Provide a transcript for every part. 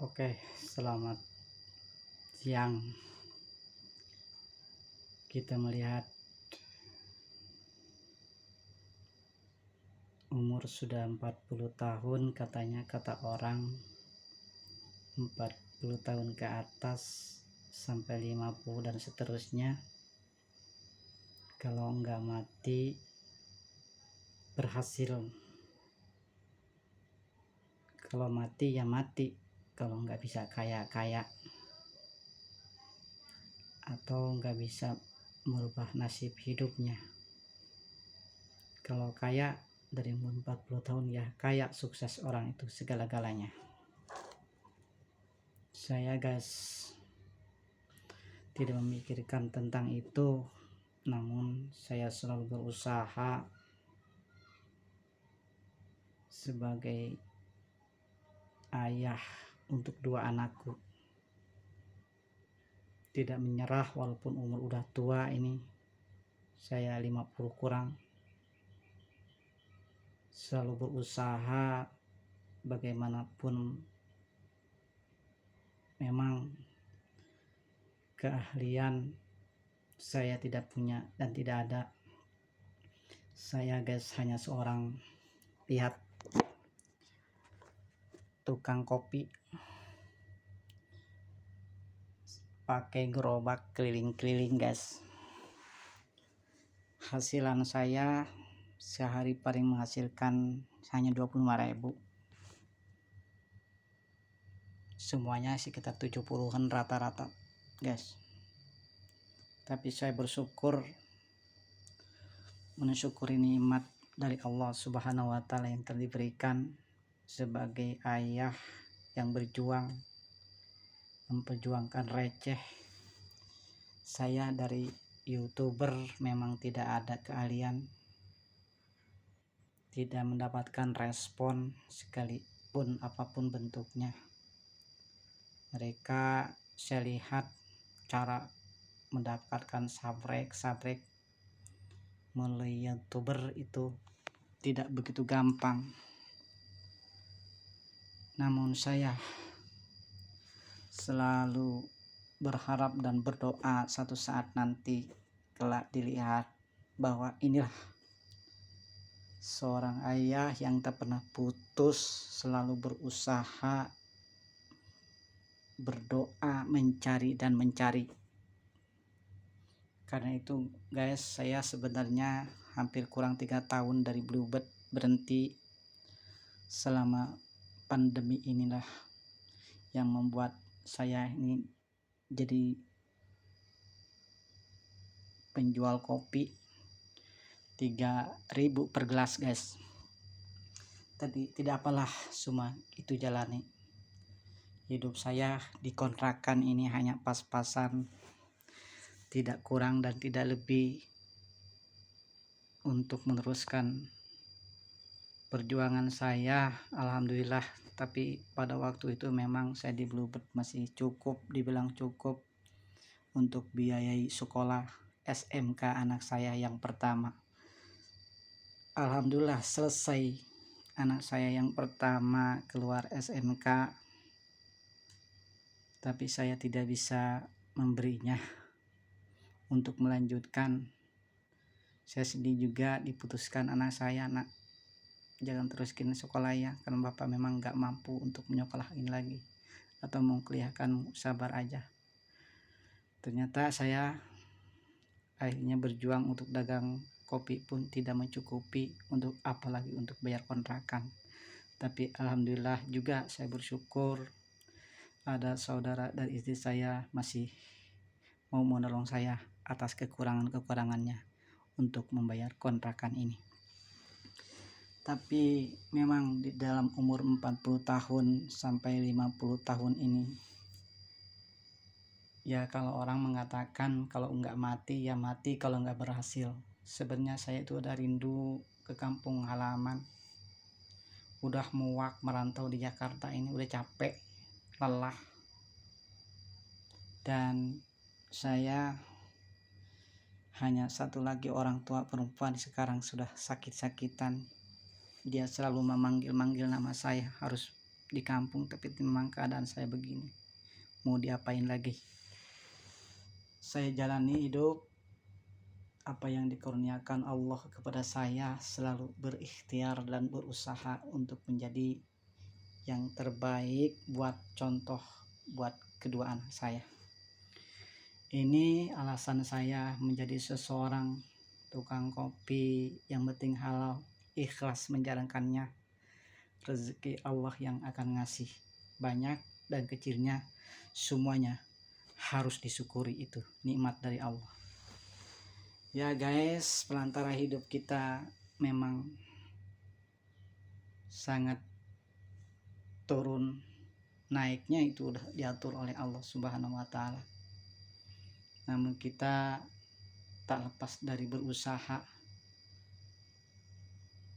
Oke, selamat siang. Kita melihat umur sudah 40 tahun, katanya kata orang 40 tahun ke atas sampai 50 dan seterusnya. Kalau enggak mati berhasil. Kalau mati ya mati. Kalau enggak bisa kaya-kaya atau enggak bisa merubah nasib hidupnya. Kalau kaya dari umur 40 tahun ya kaya, sukses orang itu segala-galanya. Saya tidak memikirkan tentang itu, namun saya selalu berusaha sebagai ayah untuk dua anakku, tidak menyerah walaupun umur udah tua. Ini saya 50 kurang, selalu berusaha bagaimanapun. Memang keahlian saya tidak punya dan tidak ada. Saya hanya seorang, lihat, tukang kopi pakai gerobak keliling-keliling Hasilan saya sehari paling menghasilkan hanya 25.000. Semuanya sekitar 70-an rata-rata tapi saya mensyukuri nikmat dari Allah Subhanahu wa Ta'ala yang telah diberikan sebagai ayah yang berjuang memperjuangkan receh. Saya dari YouTuber memang tidak ada keahlian, tidak mendapatkan respon sekalipun apapun bentuknya. Mereka, saya lihat cara mendapatkan sabrek melalui YouTuber itu tidak begitu gampang. Namun saya selalu berharap dan berdoa satu saat nanti kelak dilihat bahwa inilah seorang ayah yang tak pernah putus, selalu berusaha, berdoa, mencari. Karena itu saya sebenarnya hampir kurang 3 tahun dari Bluebird berhenti. Selama pandemi inilah yang membuat saya ini jadi penjual kopi 3.000 per gelas Tadi tidak apalah, semua itu jalani. Hidup saya di kontrakan ini hanya pas-pasan, tidak kurang dan tidak lebih untuk meneruskan perjuangan saya. Alhamdulillah. Tapi pada waktu itu memang saya di Bluebird masih dibilang cukup untuk biayai sekolah SMK anak saya yang pertama. Alhamdulillah selesai anak saya yang pertama keluar SMK, tapi saya tidak bisa memberinya untuk melanjutkan. Saya sedih juga diputuskan anak saya, "Nak, jangan teruskin sekolah ya, karena bapak memang gak mampu untuk menyekolahin lagi, atau mau kuliahkan sabar aja." Ternyata saya akhirnya berjuang untuk dagang kopi pun tidak mencukupi, untuk apalagi untuk bayar kontrakan. Tapi alhamdulillah juga saya bersyukur ada saudara dari istri saya masih mau menolong saya atas kekurangannya untuk membayar kontrakan ini. Tapi memang di dalam umur 40 tahun sampai 50 tahun ini, ya kalau orang mengatakan kalau enggak mati ya mati kalau enggak berhasil. Sebenarnya saya itu udah rindu ke kampung halaman. Udah muak merantau di Jakarta ini, udah capek, lelah. Dan saya hanya satu lagi orang tua perempuan sekarang sudah sakit-sakitan. Dia selalu memanggil-manggil nama saya, harus di kampung, tapi memang keadaan saya begini, mau diapain lagi. Saya jalani hidup apa yang dikurniakan Allah kepada saya, selalu berikhtiar dan berusaha untuk menjadi yang terbaik buat contoh buat kedua anak saya. Ini alasan saya menjadi seseorang tukang kopi, yang penting halal, ikhlas menjalankannya. Rezeki Allah yang akan ngasih, banyak dan kecilnya semuanya harus disyukuri, itu nikmat dari Allah. Ya guys, pelantara hidup kita memang sangat turun naiknya itu udah diatur oleh Allah Subhanahu wa Ta'ala. Namun kita tak lepas dari berusaha,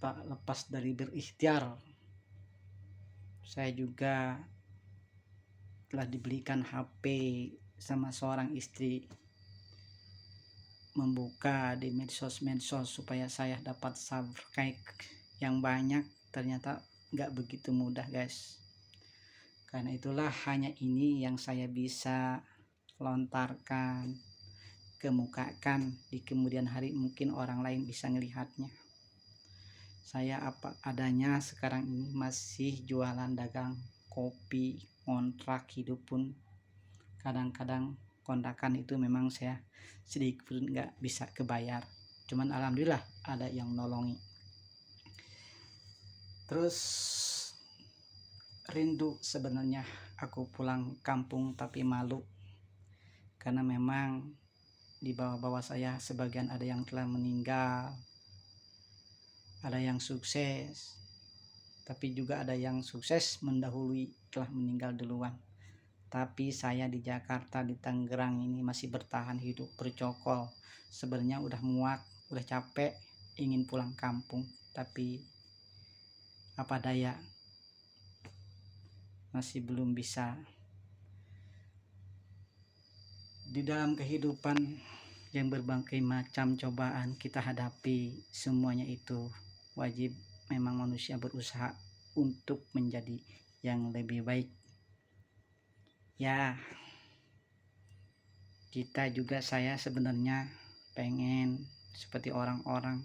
tak lepas dari berikhtiar. Saya juga telah dibelikan HP sama seorang istri, membuka di medsos supaya saya dapat subscribe yang banyak. Ternyata gak begitu mudah guys. Karena itulah hanya ini yang saya bisa lontarkan, kemukakan di kemudian hari, mungkin orang lain bisa melihatnya. Saya apa adanya sekarang ini, masih jualan dagang kopi, kontrak hidup pun kadang-kadang kontrakan itu memang saya sedikit pun nggak bisa kebayar, cuman alhamdulillah ada yang nolongi. Terus rindu sebenarnya aku pulang kampung, tapi malu karena memang di bawah-bawah saya sebagian ada yang telah meninggal, ada yang sukses, tapi juga ada yang sukses mendahului, telah meninggal duluan. Tapi saya di Jakarta, di Tangerang ini masih bertahan hidup, bercokol. Sebenarnya udah muak, udah capek, ingin pulang kampung, tapi apa daya, masih belum bisa. Di dalam kehidupan yang berbagai macam cobaan kita hadapi, semuanya itu wajib memang manusia berusaha untuk menjadi yang lebih baik. Ya, kita juga, saya sebenarnya pengen seperti orang-orang.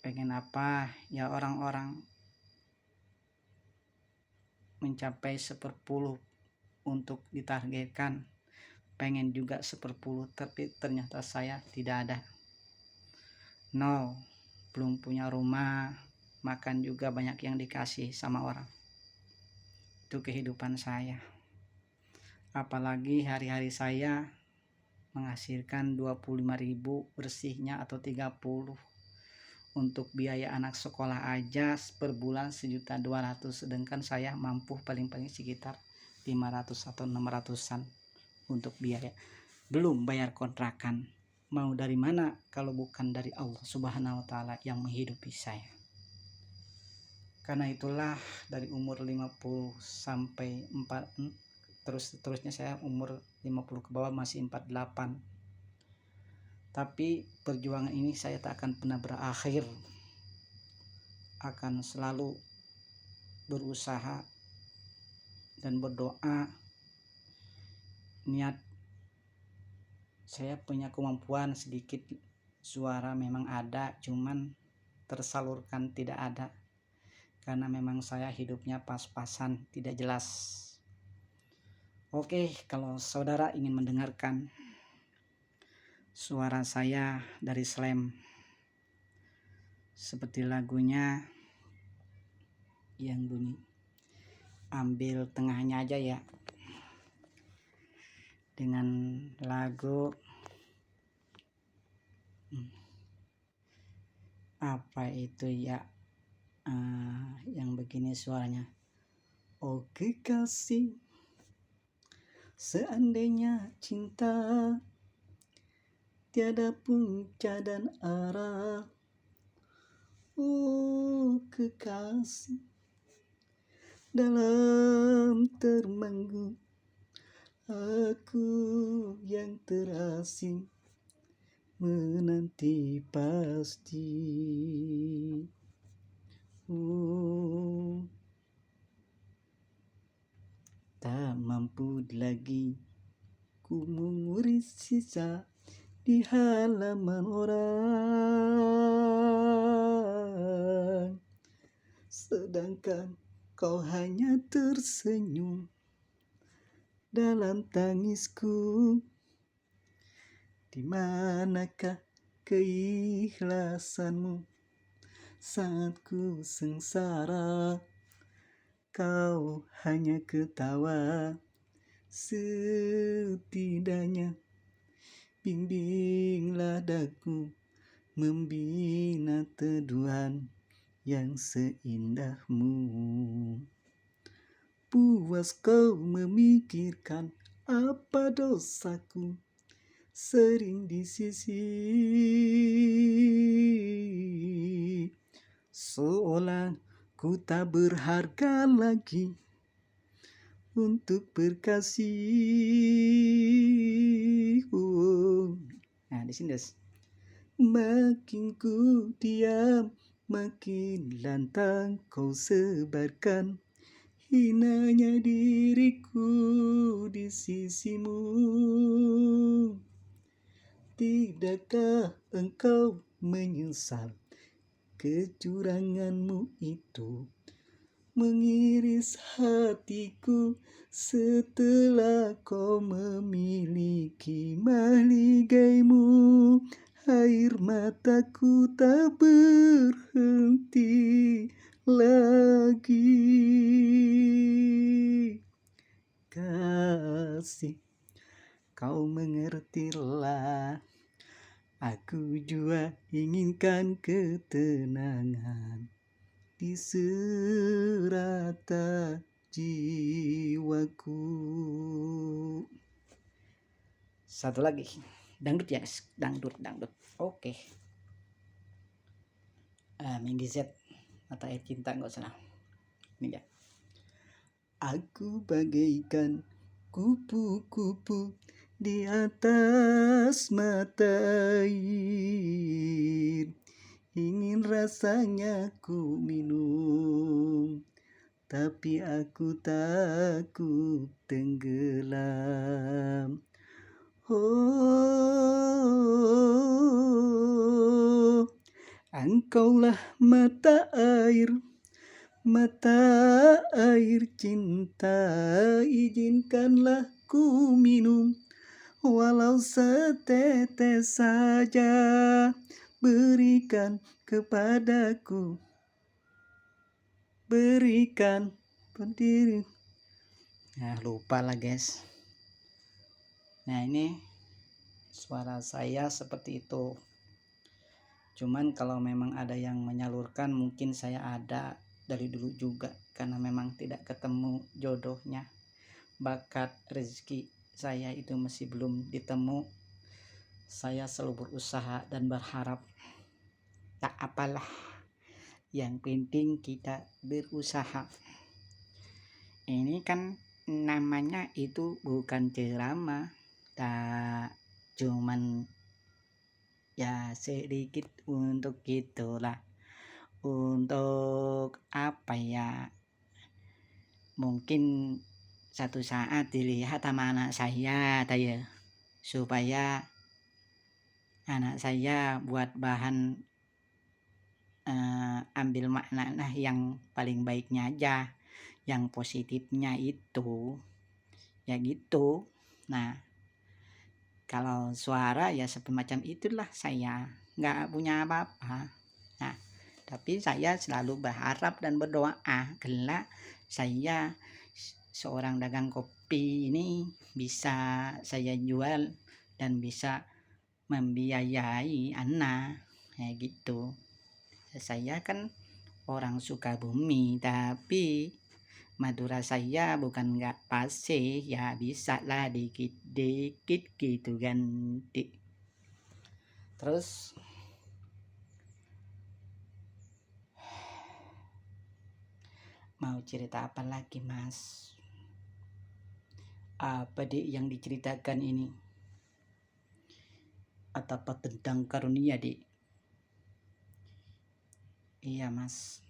Pengen apa? Ya orang-orang mencapai 1/10 untuk ditargetkan. Pengen juga 1/10, tapi ternyata saya tidak ada. Nol, belum punya rumah, makan juga banyak yang dikasih sama orang. Itu kehidupan saya. Apalagi hari-hari saya menghasilkan 25.000 bersihnya atau 30 untuk biaya anak sekolah aja per bulan 1.200.000, sedangkan saya mampu paling-paling sekitar 500 atau 600-an untuk biaya, belum bayar kontrakan. Mau dari mana kalau bukan dari Allah Subhanahu wa Ta'ala yang menghidupi saya. Karena itulah dari umur 50 sampai 4, terusnya saya umur 50 ke bawah masih 48. Tapi perjuangan ini saya tak akan pernah berakhir. Akan selalu berusaha dan berdoa. Niat saya punya kemampuan sedikit, suara memang ada, cuman tersalurkan tidak ada. Karena memang saya hidupnya pas-pasan, tidak jelas. Oke, kalau saudara ingin mendengarkan suara saya dari Slam seperti lagunya yang bunyi, ambil tengahnya aja ya, dengan lagu apa itu ya, yang begini suaranya. Oh kekasih, seandainya cinta tiada punca dan arah, oh kekasih, dalam termanggu aku yang terasing menanti pasti. takut lagi ku mengurus sisa di halaman orang, sedangkan kau hanya tersenyum dalam tangisku. Di manakah keikhlasanmu saat ku sengsara? Kau hanya ketawa. Setidaknya bimbinglah daku membina teduhan yang seindahmu. Puas kau memikirkan apa dosaku sering di sisi, seolah ku tak berharga lagi untuk berkasih. Nah di sini makin ku diam, makin lantang kau sebarkan hinanya diriku di sisimu. Tidakkah engkau menyesal kecuranganmu itu mengiris hatiku setelah kau memiliki maligaimu? Air mataku tak berhenti lagi. Kasih, kau mengertilah, aku juga inginkan ketenangan di serata jiwaku. Satu lagi, dangdut ya, dangdut. Oke. Minggi Z atau Air Cinta nggak salah. Ini ya. Aku bagaikan kupu-kupu di atas mata air, ingin rasanya ku minum, tapi aku takut tenggelam. Oh, engkaulah mata air cinta, izinkanlah ku minum walau setetes saja, berikan kepadaku, berikan berdiri. Nah lupa lah guys. Nah ini suara saya seperti itu. Cuman kalau memang ada yang menyalurkan, mungkin saya ada dari dulu juga, karena memang tidak ketemu jodohnya. Bakat rezeki saya itu masih belum ditemu. Saya selalu berusaha dan berharap, tak apalah, yang penting kita berusaha. Ini kan namanya itu bukan ceramah, tak cuman ya sedikit untuk gitulah, untuk apa ya, mungkin satu saat dilihat sama anak saya ya, supaya anak saya buat bahan ambil makna yang paling baiknya aja, yang positifnya itu ya gitu. Nah kalau suara ya semacam itulah, saya nggak punya apa-apa. Nah tapi saya selalu berharap dan berdoa kelak saya seorang dagang kopi ini bisa saya jual dan bisa membiayai anak kayak gitu. Saya kan orang Sukabumi, tapi Madura saya bukan nggak fasih, ya bisa lah dikit-dikit gitu kan. Terus mau cerita apa lagi mas? Apa deh yang diceritakan ini? Atau apa tentang karunia deh? Iya mas,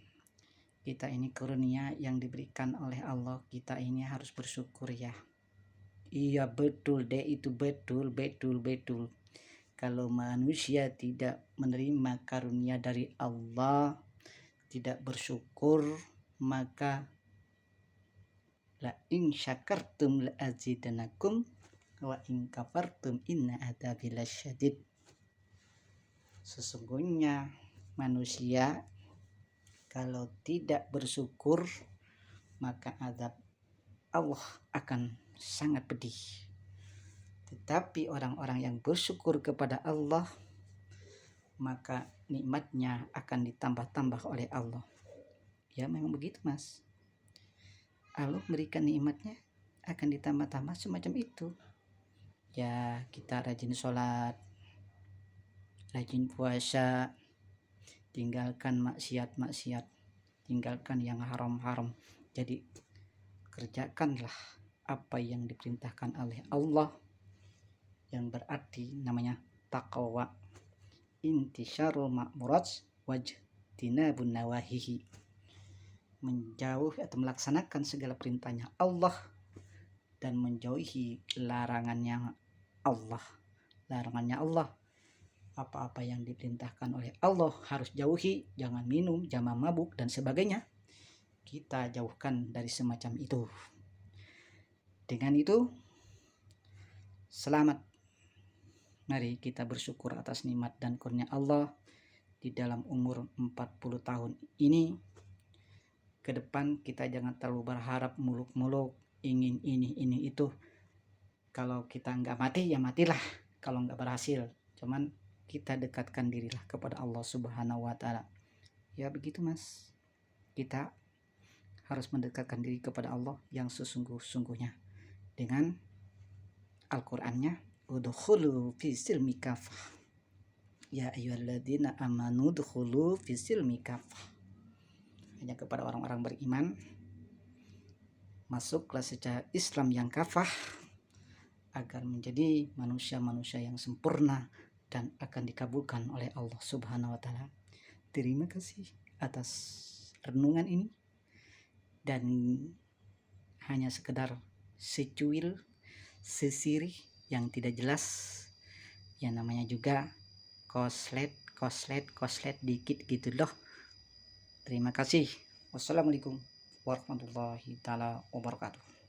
kita ini karunia yang diberikan oleh Allah, kita ini harus bersyukur ya. Iya betul deh, itu betul. Kalau manusia tidak menerima karunia dari Allah, tidak bersyukur, maka la in syakartum la azidanakum wa in kafartum inna adzabi lasyadid. Sesungguhnya manusia kalau tidak bersyukur, maka azab Allah akan sangat pedih. Tetapi orang-orang yang bersyukur kepada Allah, maka nikmatnya akan ditambah-tambah oleh Allah. Ya memang begitu mas, Allah berikan nikmatnya akan ditambah-tambah semacam itu. Ya kita rajin sholat, rajin puasa, tinggalkan maksiat, tinggalkan yang haram-haram. Jadi kerjakanlah apa yang diperintahkan oleh Allah, yang berarti namanya taqwa, intisyarul ma'murat wajtinabun nawahihi, menjauh atau melaksanakan segala perintahnya Allah dan menjauhi larangannya Allah. Apa-apa yang diperintahkan oleh Allah harus jauhi, jangan minum, jangan mabuk dan sebagainya, kita jauhkan dari semacam itu. Dengan itu selamat, mari kita bersyukur atas nikmat dan kurnia Allah di dalam umur 40 tahun ini. Ke depan kita jangan terlalu berharap muluk-muluk, ingin ini itu. Kalau kita nggak mati ya matilah, kalau nggak berhasil. Cuman kita dekatkan dirilah kepada Allah Subhanahu wa Ta'ala. Ya begitu mas, kita harus mendekatkan diri kepada Allah yang sesungguh-sungguhnya dengan Al-Qur'annya, udkhulu fi silmi kafah. Ya ayyuhalladzina amanu udkhulu fi silmi kafah. Hanya kepada orang-orang beriman, masuklah secara Islam yang kafah agar menjadi manusia-manusia yang sempurna dan akan dikabulkan oleh Allah Subhanahu wa Ta'ala. Terima kasih atas renungan ini, dan hanya sekedar secuil, sesirih yang tidak jelas, yang namanya juga koslet dikit gitu loh. Terima kasih. Wassalamualaikum warahmatullahi taala wabarakatuh.